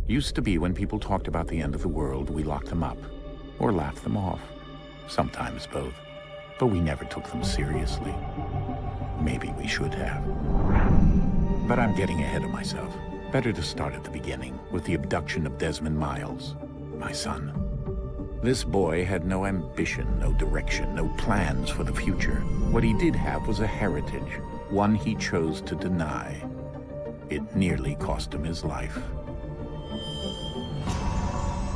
Used to be when people talked about the end of the world, we locked them up, or laughed them off. Sometimes both. But we never took them seriously. Maybe we should have. But I'm getting ahead of myself. Better to start at the beginning, with the abduction of Desmond Miles, my son. This boy had no ambition, no direction, no plans for the future. What he did have was a heritage, one he chose to deny. It nearly cost him his life.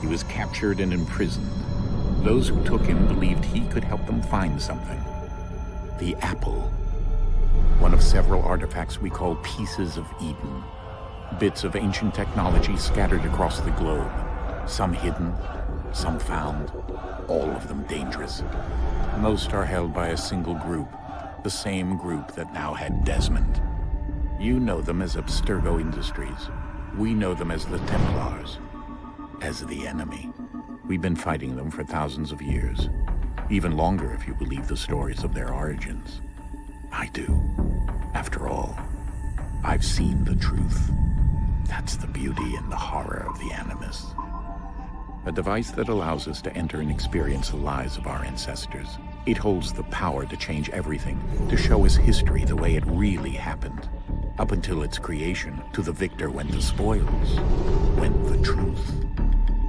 He was captured and imprisoned. Those who took him believed he could help them find something. The apple. One of several artifacts we call pieces of Eden. Bits of ancient technology scattered across the globe. Some hidden, some found, all of them dangerous. Most are held by a single group, the same group that now had Desmond. You know them as Abstergo Industries. We know them as the Templars. As the enemy. We've been fighting them for thousands of years. Even longer if you believe the stories of their origins. I do. After all, I've seen the truth. That's the beauty and the horror of the Animus. A device that allows us to enter and experience the lives of our ancestors. It holds the power to change everything, to show us history the way it really happened. Up until its creation, to the victor went the spoils, went the truth.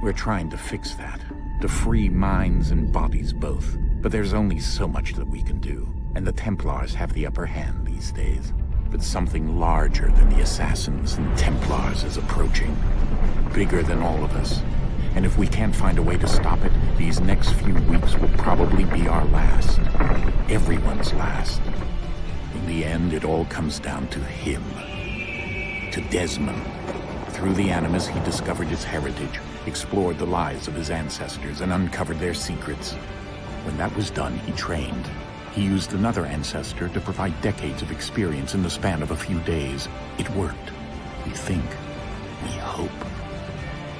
We're trying to fix that, to free minds and bodies both. But there's only so much that we can do, and the Templars have the upper hand these days. But something larger than the Assassins and Templars is approaching. Bigger than all of us. And if we can't find a way to stop it, these next few weeks will probably be our last. Everyone's last. In the end, it all comes down to him. To Desmond. Through the Animus, he discovered his heritage, explored the lives of his ancestors, and uncovered their secrets. When that was done, he trained. He used another ancestor to provide decades of experience in the span of a few days. It worked. We think. We hope.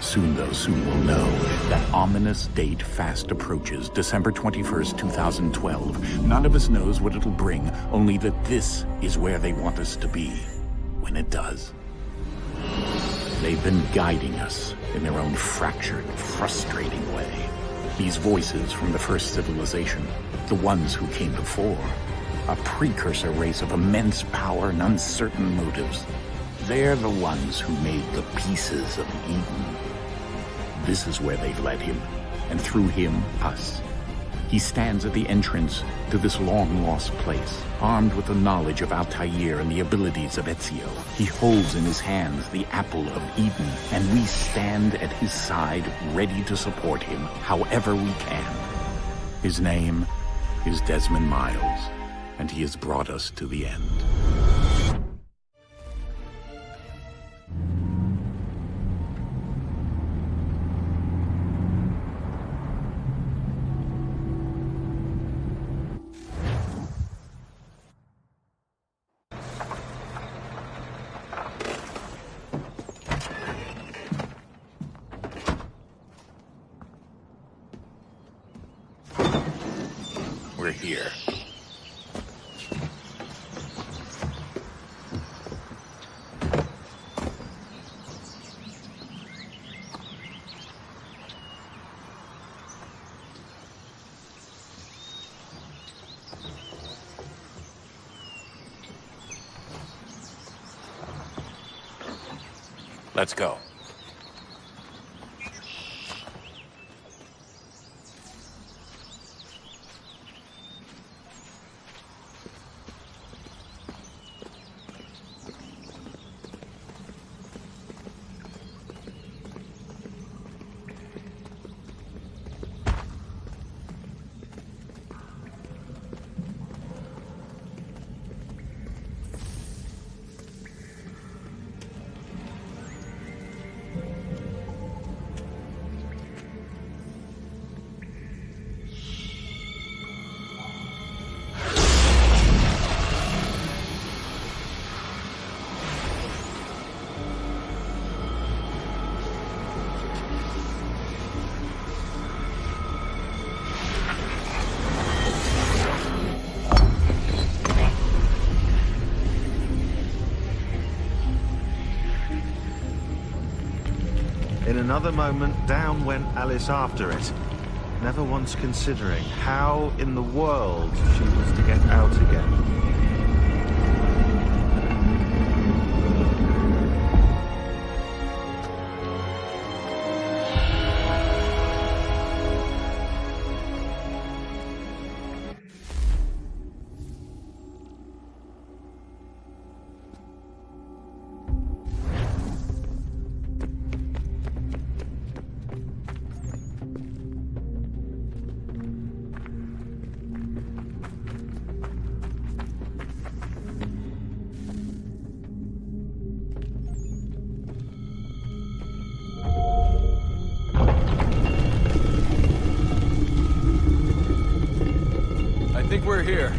Soon, though, soon we'll know. That ominous date fast approaches, December 21st, 2012. None of us knows what it'll bring, only that this is where they want us to be. When it does. They've been guiding us in their own fractured, frustrating way. These voices from the first civilization, the ones who came before, a precursor race of immense power and uncertain motives. They're the ones who made the pieces of Eden. This is where they've led him, and through him, us. He stands at the entrance to this long-lost place, armed with the knowledge of Altair and the abilities of Ezio. He holds in his hands the apple of Eden, and we stand at his side, ready to support him however we can. His name is Desmond Miles, and he has brought us to the end. We're here. Let's go. In another moment, down went Alice after it, never once considering how in the world she was to get out again. I think we're here.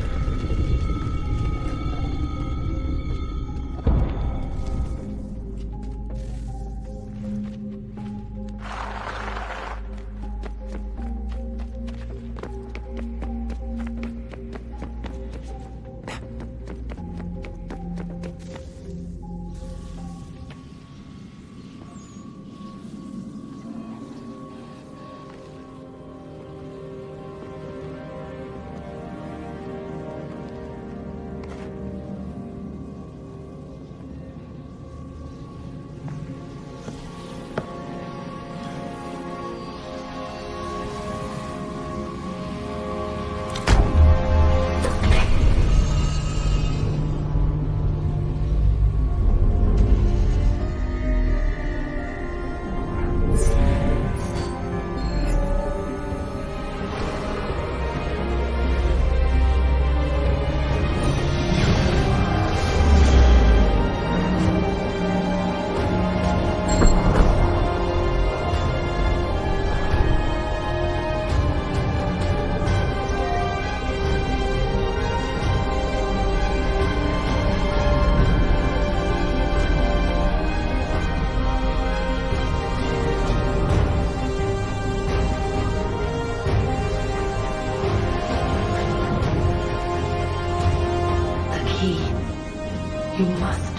You must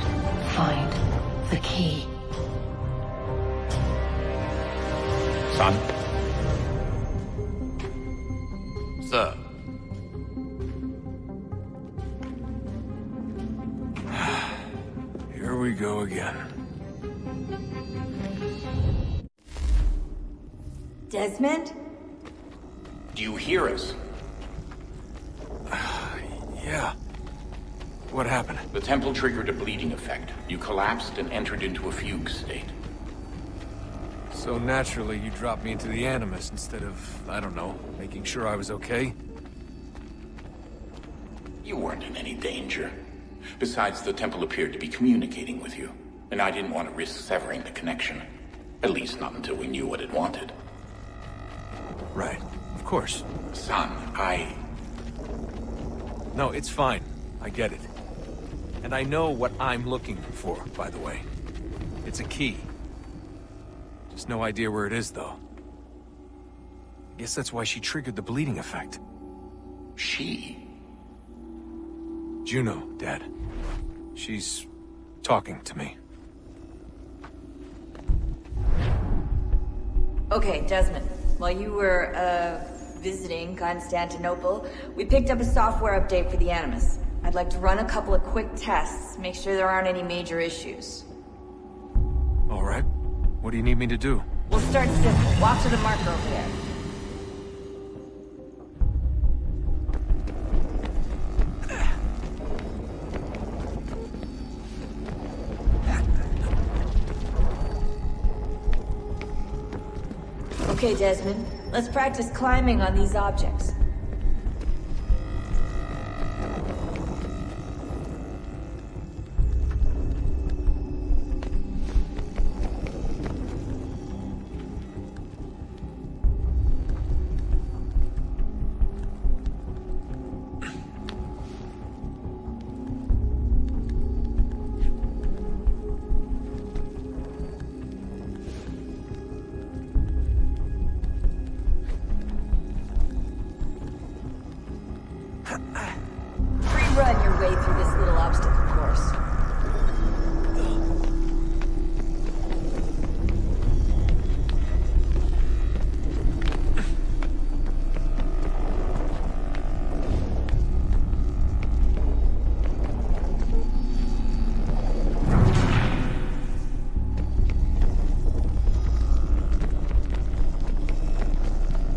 find the key. Son? Sir. Here we go again. Desmond? Do you hear us? Yeah. What happened? The temple triggered a bleeding effect. You collapsed and entered into a fugue state. So naturally, you dropped me into the Animus instead of, I don't know, making sure I was okay? You weren't in any danger. Besides, the temple appeared to be communicating with you, and I didn't want to risk severing the connection. At least not until we knew what it wanted. Right. Of course. Son, No, it's fine. I get it. And I know what I'm looking for, by the way. It's a key. Just no idea where it is, though. I guess that's why she triggered the bleeding effect. She? Juno, Dad. She's talking to me. Okay, Desmond. While you were, visiting Constantinople, we picked up a software update for the Animus. I'd like to run a couple of quick tests, make sure there aren't any major issues. All right. What do you need me to do? We'll start simple. Walk to the marker over there. Okay, Desmond. Let's practice climbing on these objects.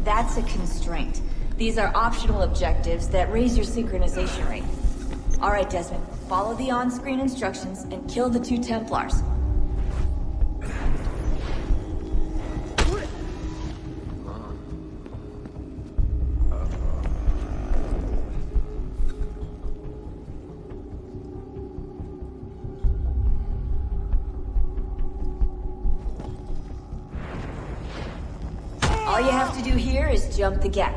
That's a constraint. These are optional objectives that raise your synchronization rate. Alright, Desmond. Follow the on-screen instructions and kill the 2 Templars. All you have to do here is jump the gap.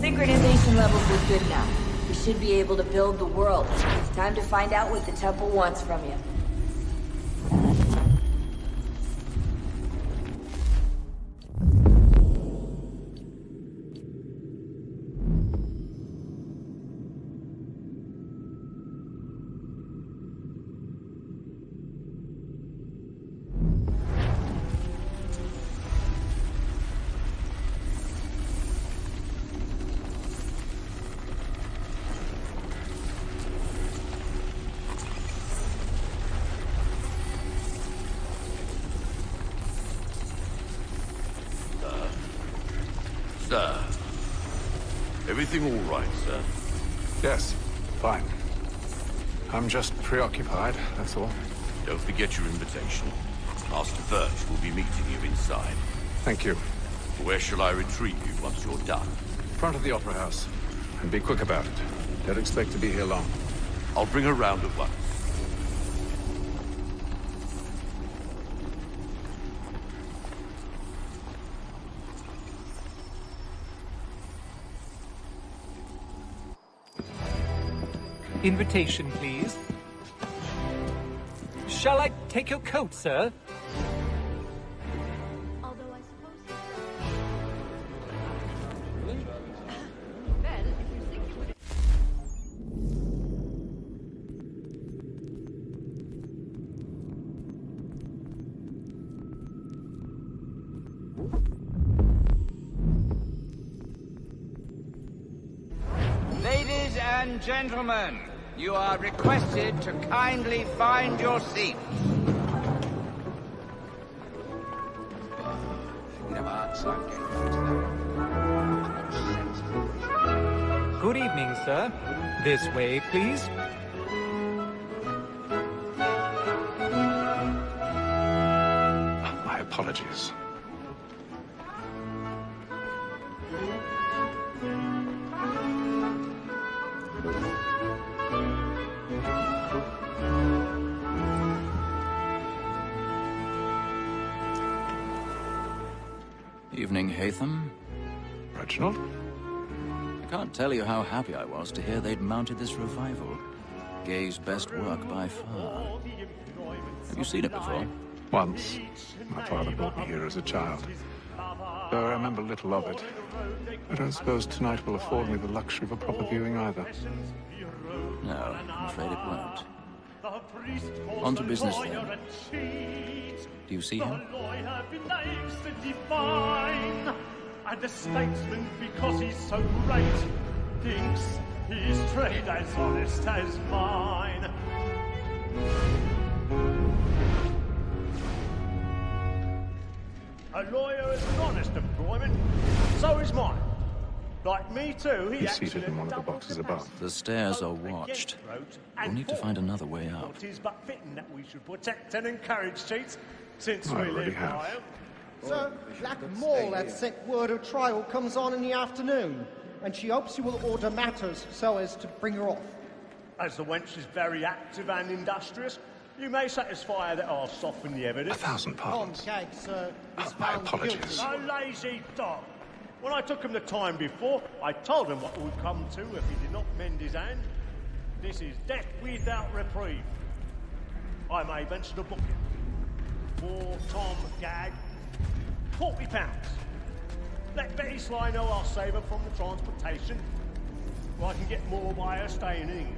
Synchronization levels look good now. We should be able to build the world. Time to find out what the temple wants from you. Sir. Everything all right, sir? Yes, fine. I'm just preoccupied, that's all. Don't forget your invitation. Master Birch will be meeting you inside. Thank you. Where shall I retrieve you once you're done? Front of the Opera House. And be quick about it. Don't expect to be here long. I'll bring her round at once. Invitation, please. Shall I take your coat, sir? Although I suppose... Well, if you think you would... Ladies and gentlemen, you are requested to kindly find your seats. Good evening, sir. This way, please. My apologies. Evening, Hatham. Reginald? I can't tell you how happy I was to hear they'd mounted this revival. Gay's best work by far. Have you seen it before? Once. My father brought me here as a child. Though I remember little of it. I don't suppose tonight will afford me the luxury of a proper viewing either. No, I'm afraid it won't. On to business then. Do you see him? And the statesman, because he's so great, thinks his trade as honest as mine. A lawyer is an honest employment, so is mine. Like me too, he He's seated in one of the boxes above. The stairs are watched. We'll need to find another way out. It is but fitting that we should protect and encourage cheats, since I we already live have. by 'em. Sir, Black Mall had sent word of trial comes on in the afternoon, and she hopes you will order matters so as to bring her off. As the wench is very active and industrious, you may satisfy her that I'll soften the evidence. 1,000 pardons. Tom Gag, sir, is My found apologies. A lazy dog. When I took him the time before, I told him what it would come to if he did not mend his hand. This is death without reprieve. I may venture to book him. For Tom Gag, £40. Let Betty Sly know I'll save her from the transportation, or I can get more by her staying in England.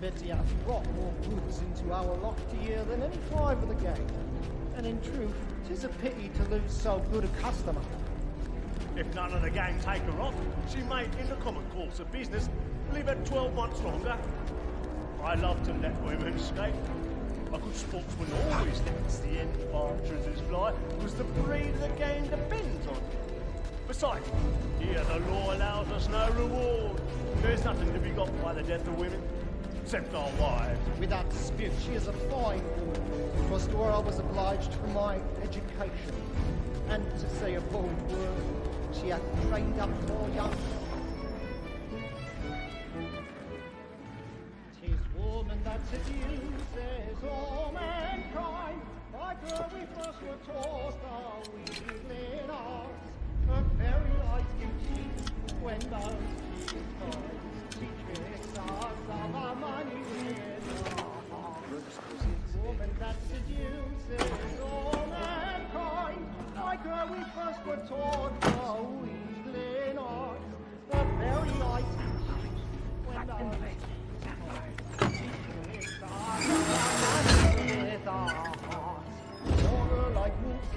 Betty has brought more goods into our locked here than any driver of the gang. And in truth, 'tis a pity to lose so good a customer. If none of the gang take her off, she may, in the common course of business, live her 12 months longer. I love to let women escape. A good sportsman always lets the end partridges fly, because the breed of the game depends on it. Besides, here the law allows us no reward. There's nothing to be got by the death of women, except our wives. Without dispute, she is a fine woman. 'Twas to her I was obliged for my education. And to say a bold word, she hath trained up more young. 'Tis woman that seduces all mankind. Like her we first were taught our weakling arts. Her very eyes give cheat when those she finds. She tricks us of our money with her heart. 'Tis woman that seduces all mankind. Like her we first were taught our weakling arts. Her very eyes give cheat when those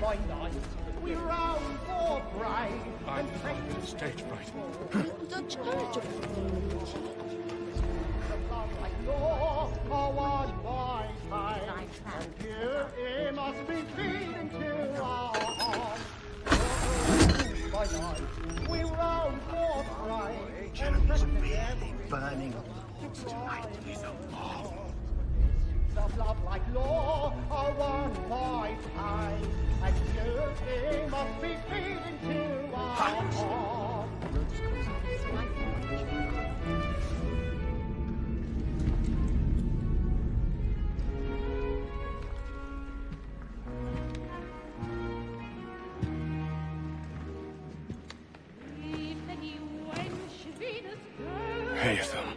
by night, we round for prey and take Stage fright. the church of like law, one by time, and here it must be feeding to our hearts. By night, we round for prey and take Burning tonight is a marvel. of love like law, one by time, and here it must be feeding to our hearts. Haytham.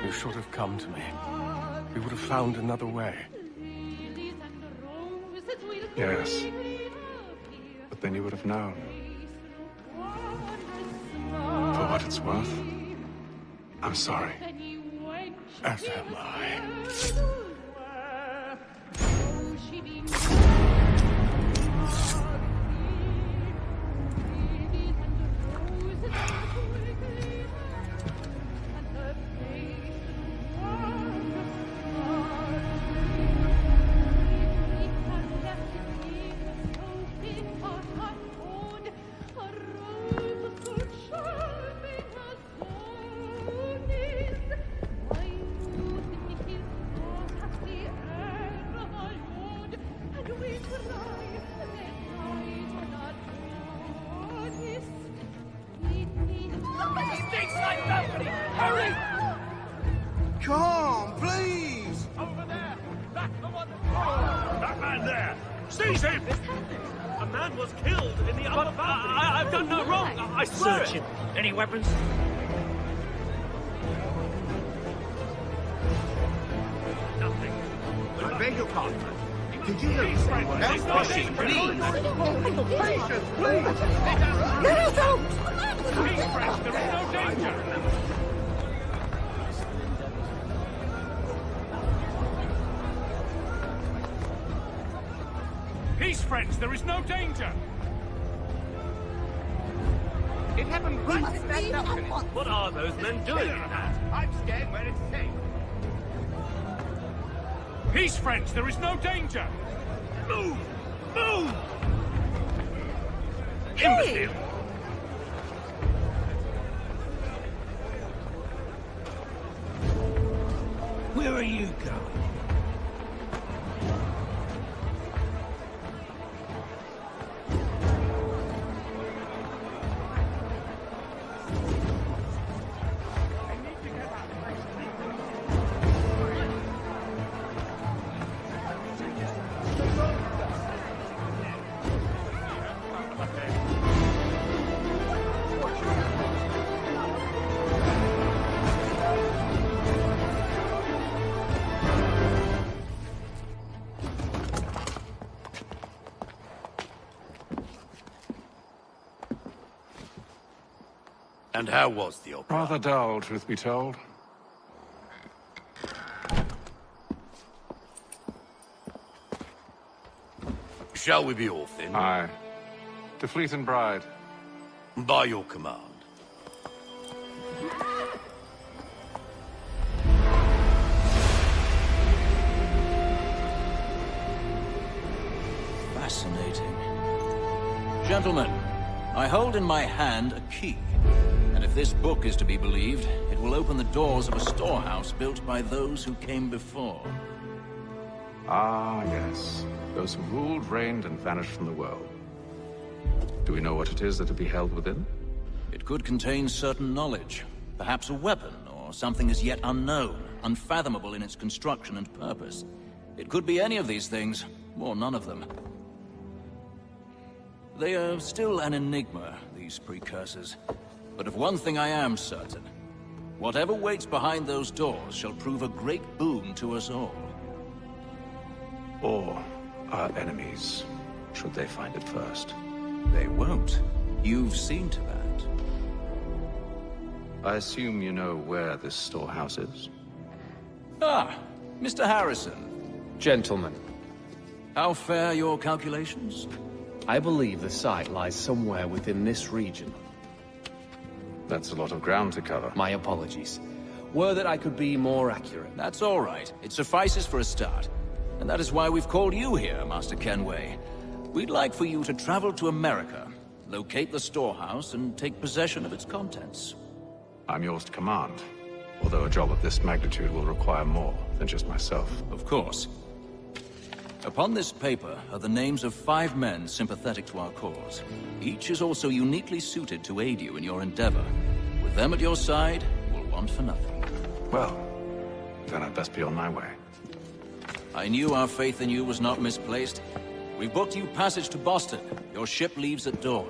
You should have come to me. We would have found another way. Yes. But then you would have known. For what it's worth, I'm sorry. As am I. Come, please! Over there! That's the one! That man there! Seize him! A man was killed in the upper balcony. I've done no wrong. I swear Search it. him. Any weapons? Nothing. I beg your pardon. Did you Please, friend, know? there's no danger. Patience, please! Let us out! Please, friend, there is no danger. Peace, friends, there is no danger. It happened right in that balcony. What are those men doing in that? I'm scared where it's safe. Peace, friends, there is no danger. Move! Move! Imbecile! Where are you going? And how was the opera? Rather dull, truth be told. Shall we be off then? Aye. To Fleet and Bride. By your command. Fascinating. Gentlemen, I hold in my hand a key. And if this book is to be believed, it will open the doors of a storehouse built by those who came before. Ah, yes. Those who ruled, reigned, and vanished from the world. Do we know what it is that will be held within? It could contain certain knowledge. Perhaps a weapon, or something as yet unknown, unfathomable in its construction and purpose. It could be any of these things, or none of them. They are still an enigma, these precursors. But of one thing I am certain. Whatever waits behind those doors shall prove a great boon to us all. Or our enemies, should they find it first. They won't. You've seen to that. I assume you know where this storehouse is? Ah, Mr. Harrison. Gentlemen, How fare your calculations? I believe the site lies somewhere within this region. That's a lot of ground to cover. My apologies. Were that I could be more accurate. That's all right. It suffices for a start. And that is why we've called you here, Master Kenway. We'd like for you to travel to America, locate the storehouse, and take possession of its contents. I'm yours to command. Although a job of this magnitude will require more than just myself. Of course. Upon this paper are the names of 5 men sympathetic to our cause. Each is also uniquely suited to aid you in your endeavor. With them at your side, we'll want for nothing. Well, then I'd best be on my way. I knew our faith in you was not misplaced. We've booked you passage to Boston. Your ship leaves at dawn.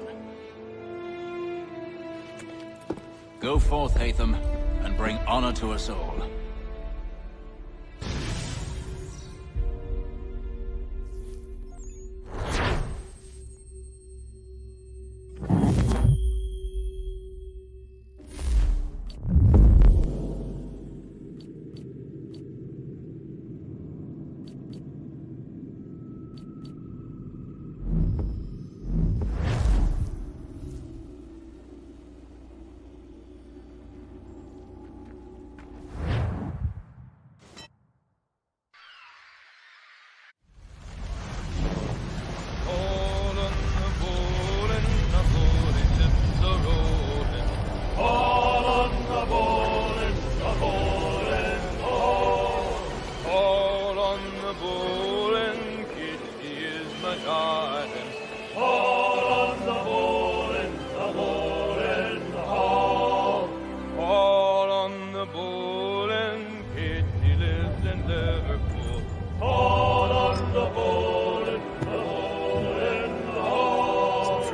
Go forth, Hatham, and bring honor to us all.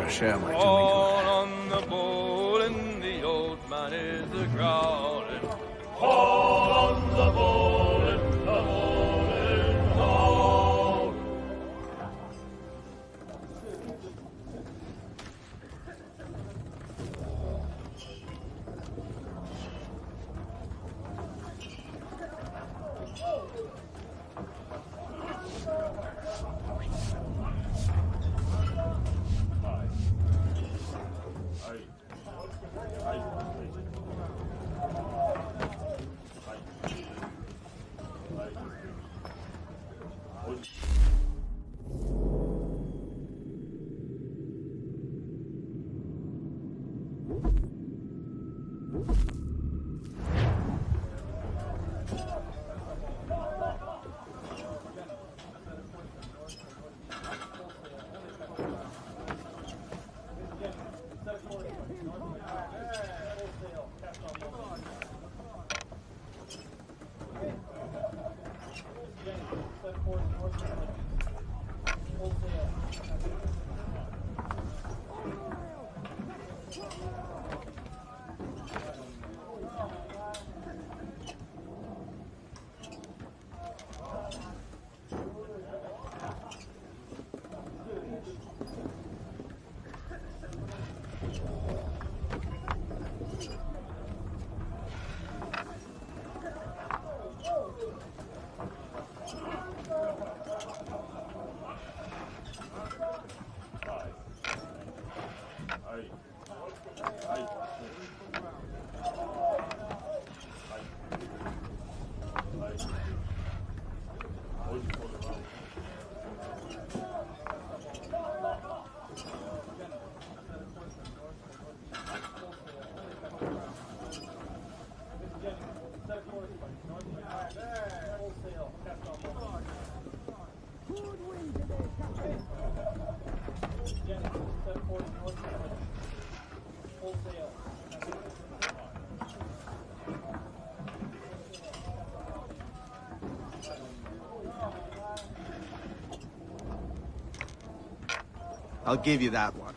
Share my All on the bowl and the old man is a-growling. All on the bowl and the bowl and the bowl. I'll give you that one.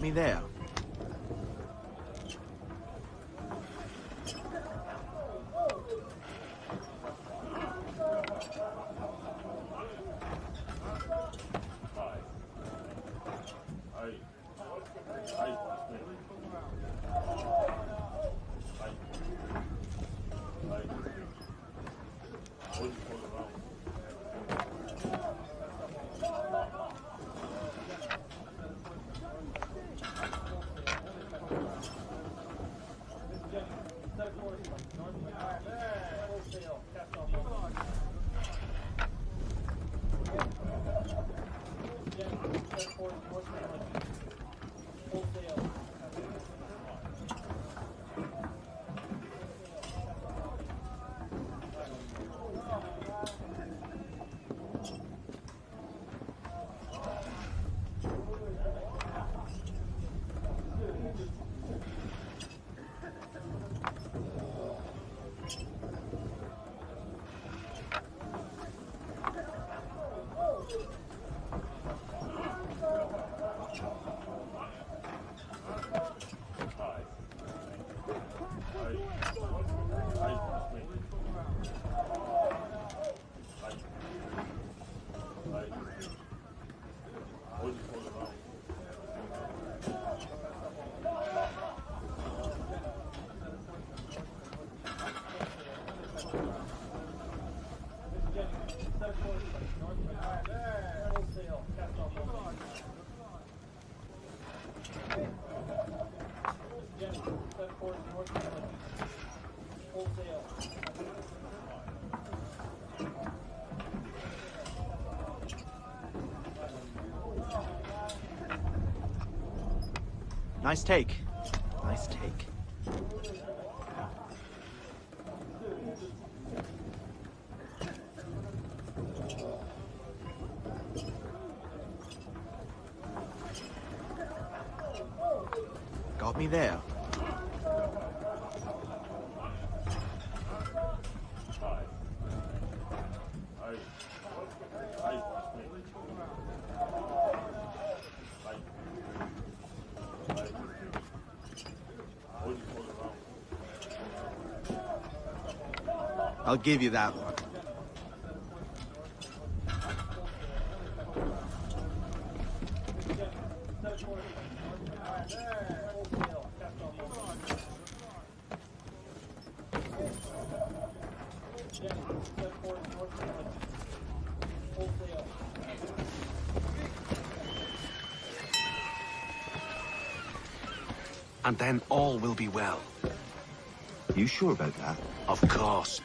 me there. Nice take. Nice take. Got me there. I'll give you that one. And then all will be well. You sure about that? Of course.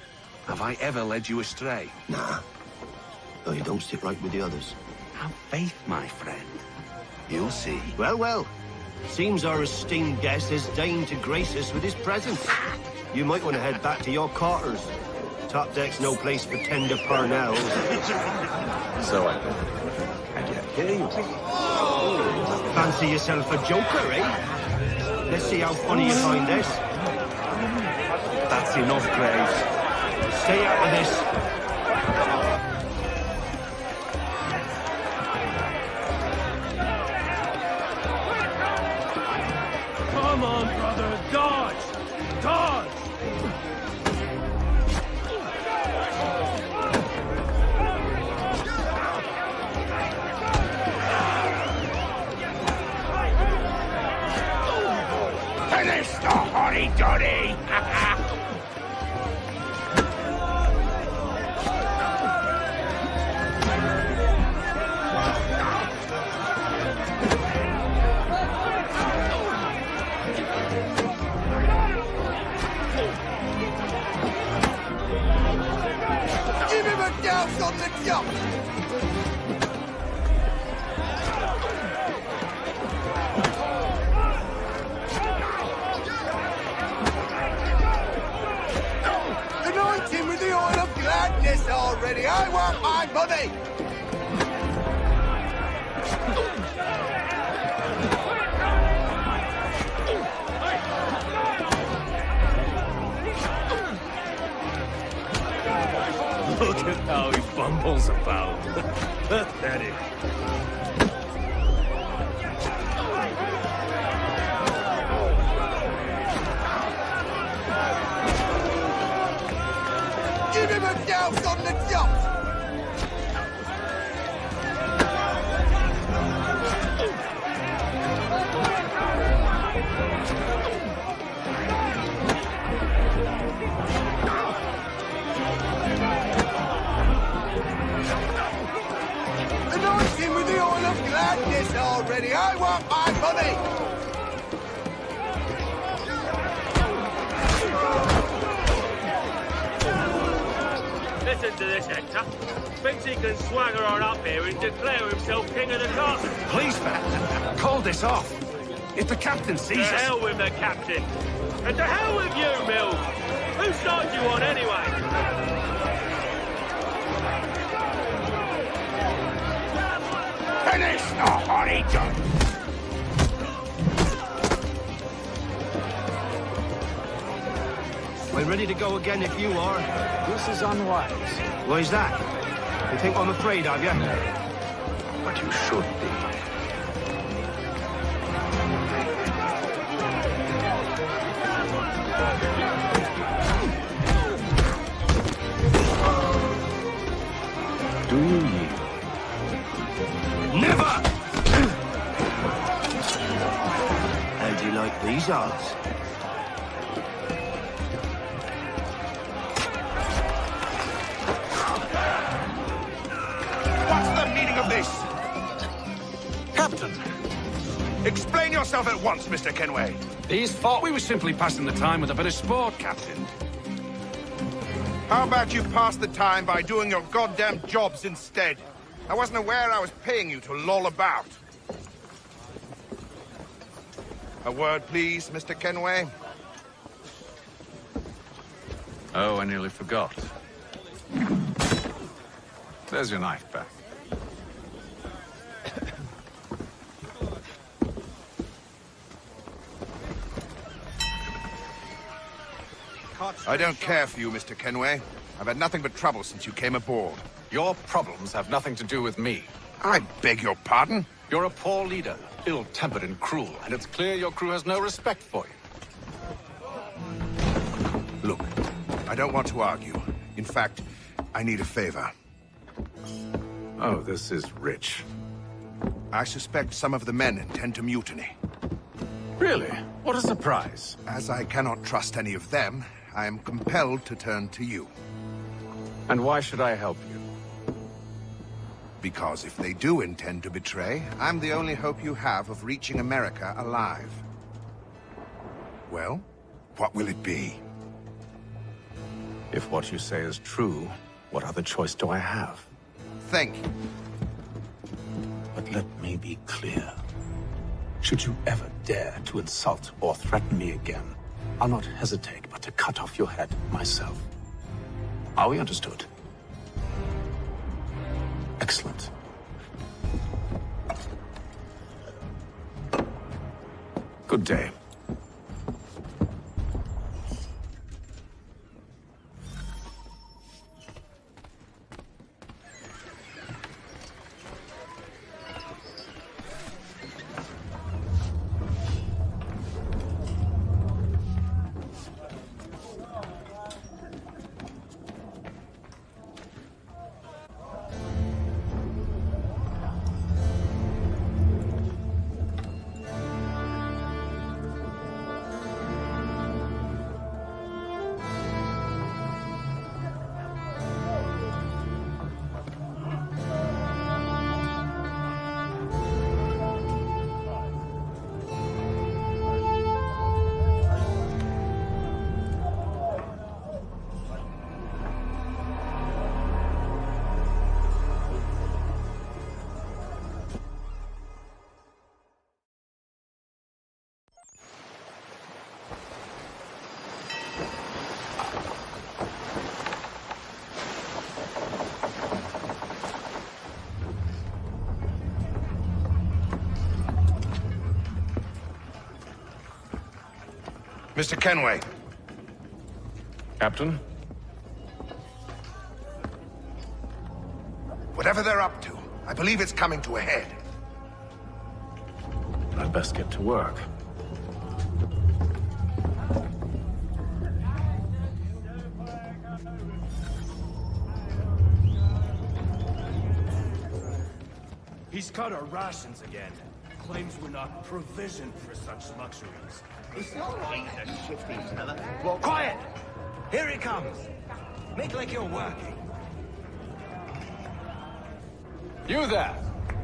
Have I ever led you astray? Nah. Though you don't sit right with the others. Have faith, my friend. You'll see. Well, well. Seems our esteemed guest has deigned to grace us with his presence. You might want to head back to your quarters. Top deck's no place for tender parnells. So I get game. Fancy yourself a joker, eh? Let's see how funny you find this. That's enough, Graves. Stay out of this. Come on, brother, dodge! Dodge! Finish the hotty-dotty! Give him a douse on the jump! Anoint him with the oil of gladness already! I want my money! Look at how he fumbles about. Pathetic. Never doubts on the dump! Anointing with the oil of gladness already! I want my money! Listen to this, Hector. Thinks he can swagger on up here and declare himself king of the castle. Please, man, call this off. If the captain sees us... To hell with the captain. And to hell with you, Mills. Whose side you on, anyway? Finish the honey gun! We're ready to go again if you are. This is unwise. Why's that? You think I'm afraid of you? But you should be. Do you yield? Never! How do you like these odds? Captain! Explain yourself at once, Mr. Kenway. These thought we were simply passing the time with a bit of sport, Captain. How about you pass the time by doing your goddamn jobs instead? I wasn't aware I was paying you to loll about. A word, please, Mr. Kenway. Oh, I nearly forgot. There's your knife back. I don't care for you, Mr. Kenway. I've had nothing but trouble since you came aboard. Your problems have nothing to do with me. I beg your pardon? You're a poor leader, ill-tempered and cruel, and it's clear your crew has no respect for you. Look, I don't want to argue. In fact, I need a favor. Oh, this is rich. I suspect some of the men intend to mutiny. Really? What a surprise. As I cannot trust any of them, I am compelled to turn to you. And why should I help you? Because if they do intend to betray, I'm the only hope you have of reaching America alive. Well, what will it be? If what you say is true, what other choice do I have? Think. But let me be clear. Should you ever dare to insult or threaten me again, I'll not hesitate but to cut off your head myself. Are we understood? Excellent. Good day. Mr. Kenway. Captain? Whatever they're up to, I believe it's coming to a head. I'd best get to work. He's cut our rations again. Claims we're not provisioned for such luxuries. It's not right. He's a shifty fella. Well, quiet! Here he comes. Make like you're working. You there.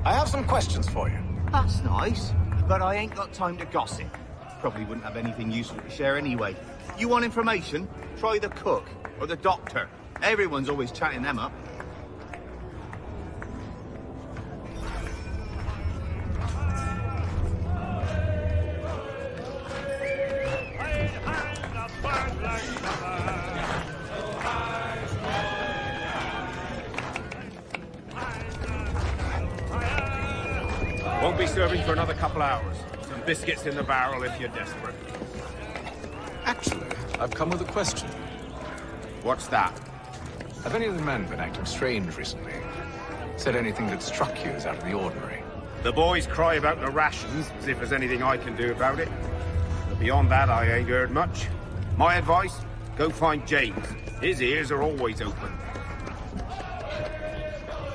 I have some questions for you. That's nice, but I ain't got time to gossip. Probably wouldn't have anything useful to share anyway. You want information? Try the cook or the doctor. Everyone's always chatting them up. Won't be serving for another couple hours. Some biscuits in the barrel if you're desperate. Actually, I've come with a question. What's that? Have any of the men been acting strange recently? Said anything that struck you as out of the ordinary? The boys cry about the rations, as if there's anything I can do about it. But beyond that, I ain't heard much. My advice? Go find James. His ears are always open.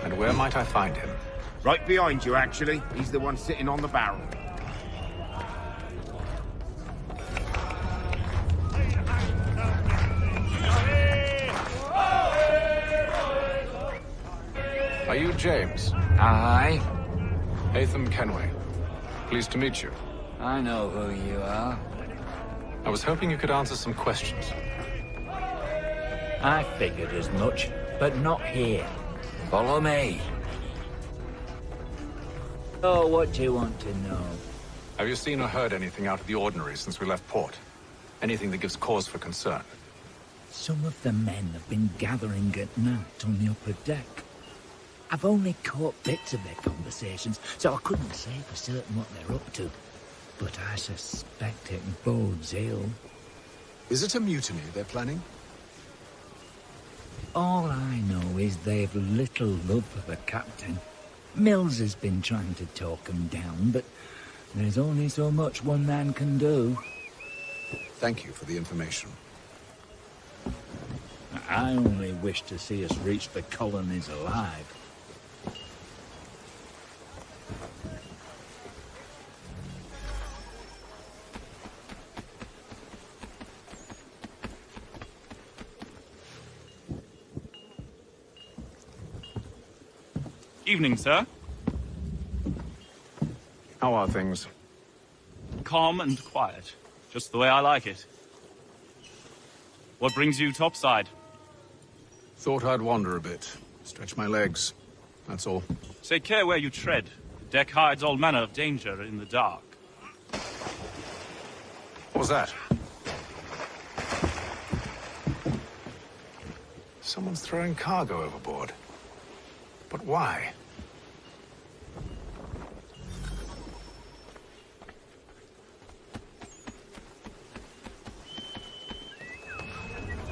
And where might I find him? Right behind you, actually. He's the one sitting on the barrel. Are you James? Aye. Hatham Kenway. Pleased to meet you. I know who you are. I was hoping you could answer some questions. I figured as much, but not here. Follow me. Oh, what do you want to know? Have you seen or heard anything out of the ordinary since we left port? Anything that gives cause for concern? Some of the men have been gathering at night on the upper deck. I've only caught bits of their conversations, so I couldn't say for certain what they're up to. But I suspect it bodes ill. Is it a mutiny they're planning? All I know is they've little love for the captain. Mills has been trying to talk him down, but there's only so much one man can do. Thank you for the information. I only wish to see us reach the colonies alive. Evening, sir. How are things? Calm and quiet. Just the way I like it. What brings you topside? Thought I'd wander a bit. Stretch my legs. That's all. Take care where you tread. The deck hides all manner of danger in the dark. What was that? Someone's throwing cargo overboard. But why?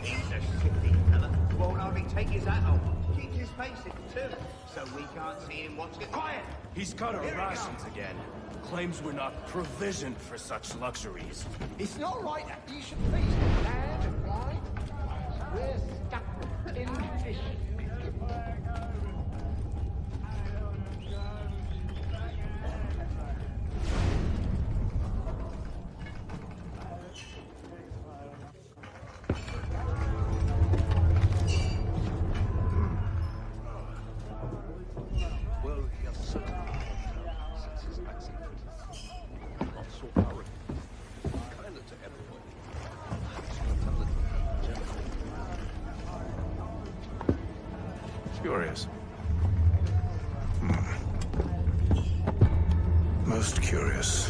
He's a shifty fella. Won't hardly take his hat off. Keeps his face in too, so we can't see him once. Quiet! He's cut our rations again. Claims we're not provisioned for such luxuries. It's not right that you should face land and wine. We're stuck in fish. Curious. Most curious.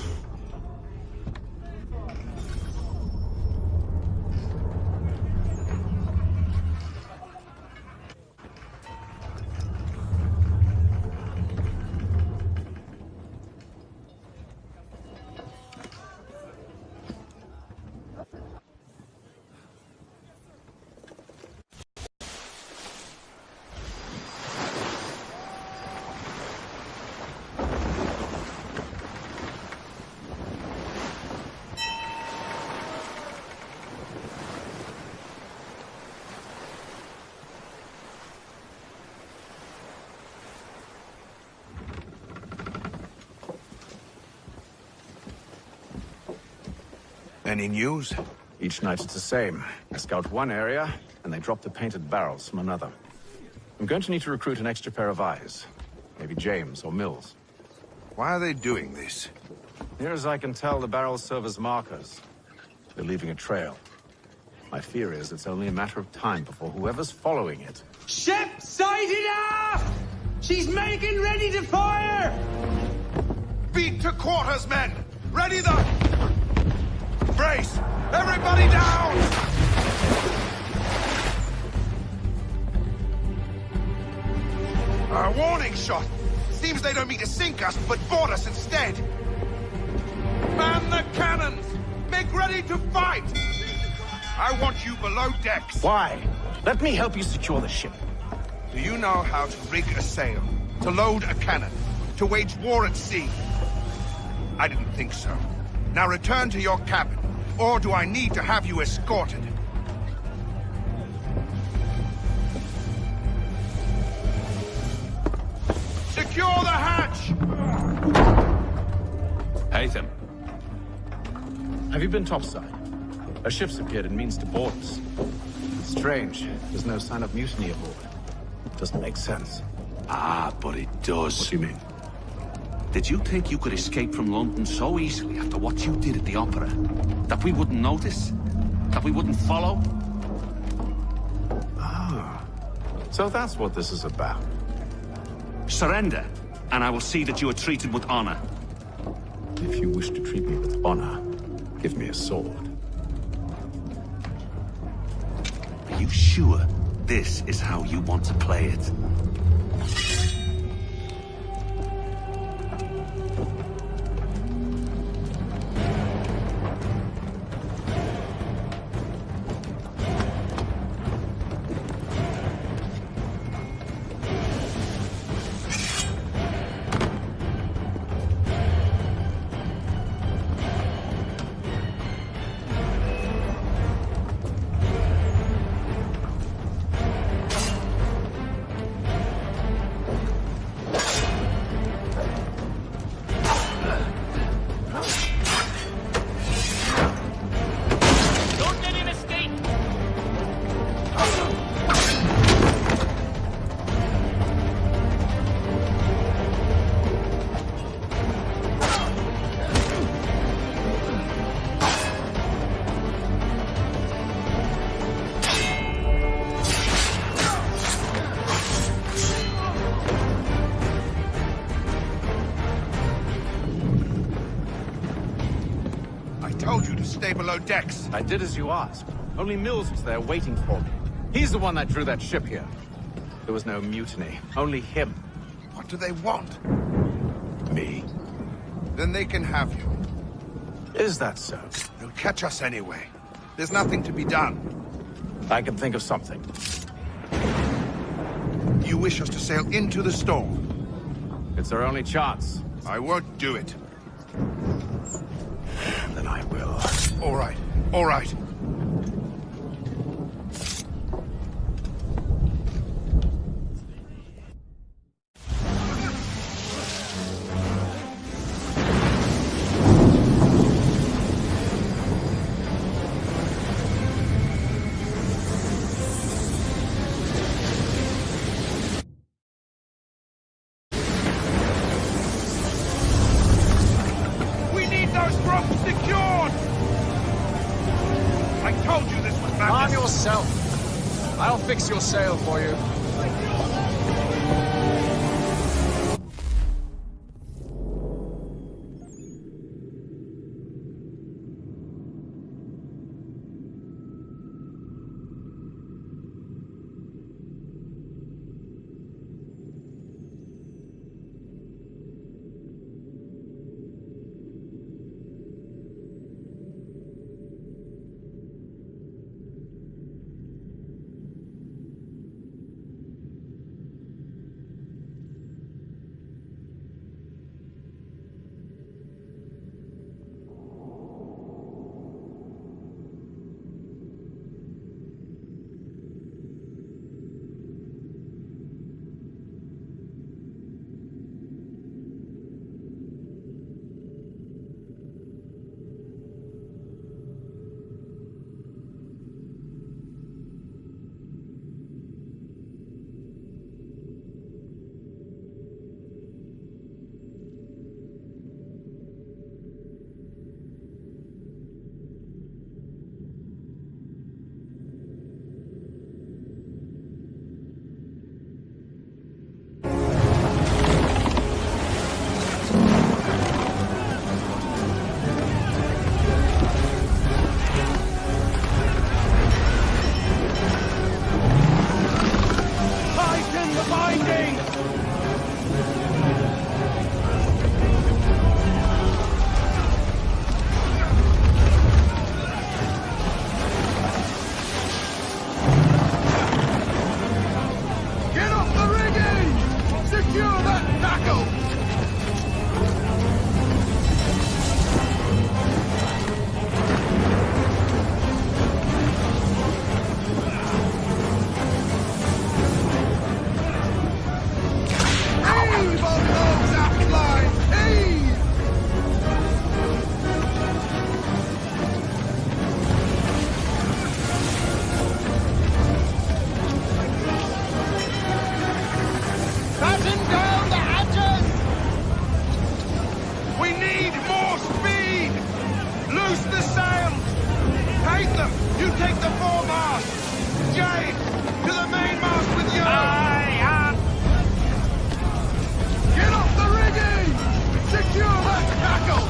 Any news? Each night it's the same. I scout one area, and they drop the painted barrels from another. I'm going to need to recruit an extra pair of eyes. Maybe James or Mills. Why are they doing this? Near as I can tell, the barrels serve as markers. They're leaving a trail. My fear is it's only a matter of time before whoever's following it... Ship sighted aft! She's making ready to fire! Beat to quarters, men! Ready the... Brace! Everybody down! Our warning shot! Seems they don't mean to sink us, but board us instead! Man the cannons! Make ready to fight! I want you below decks. Why? Let me help you secure the ship. Do you know how to rig a sail? To load a cannon? To wage war at sea? I didn't think so. Now return to your cabin, or do I need to have you escorted? Secure the hatch! Haytham. Have you been topside? A ship's appeared and means to board us. Strange. There's no sign of mutiny aboard. Doesn't make sense. Ah, but it does. What do you mean? Did you think you could escape from London so easily after what you did at the Opera? That we wouldn't notice? That we wouldn't follow? Ah. So that's what this is about. Surrender, and I will see that you are treated with honor. If you wish to treat me with honor, give me a sword. Are you sure this is how you want to play it? Stay below decks. I did as you asked. Only Mills was there waiting for me. He's the one that drew that ship here. There was no mutiny. Only him. What do they want? Me. Then they can have you. Is that so? They'll catch us anyway. There's nothing to be done. I can think of something. You wish us to sail into the storm? It's our only chance. I won't do it. Then I will. All right. All right. We need those ropes secured! I told you this was madness. Arm yourself. I'll fix your sail for you. engage! To the mainmast with you! Get off the rigging! Secure that tackle!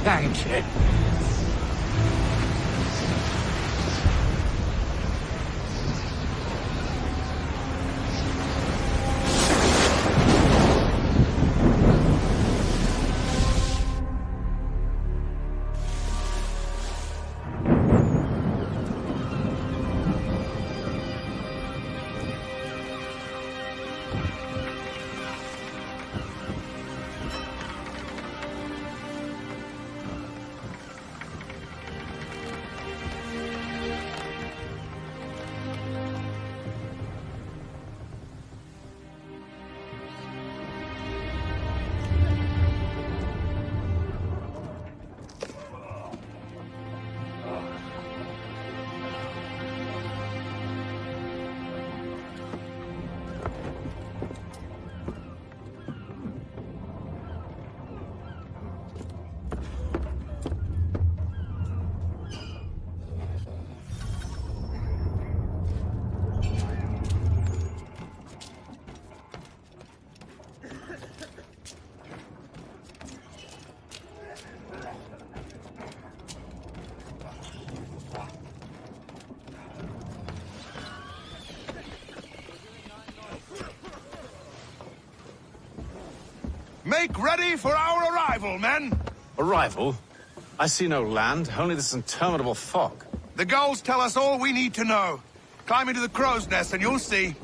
Thank you. Make ready for our arrival, men! Arrival? I see no land, only this interminable fog. The gulls tell us all we need to know. Climb into the crow's nest and you'll see.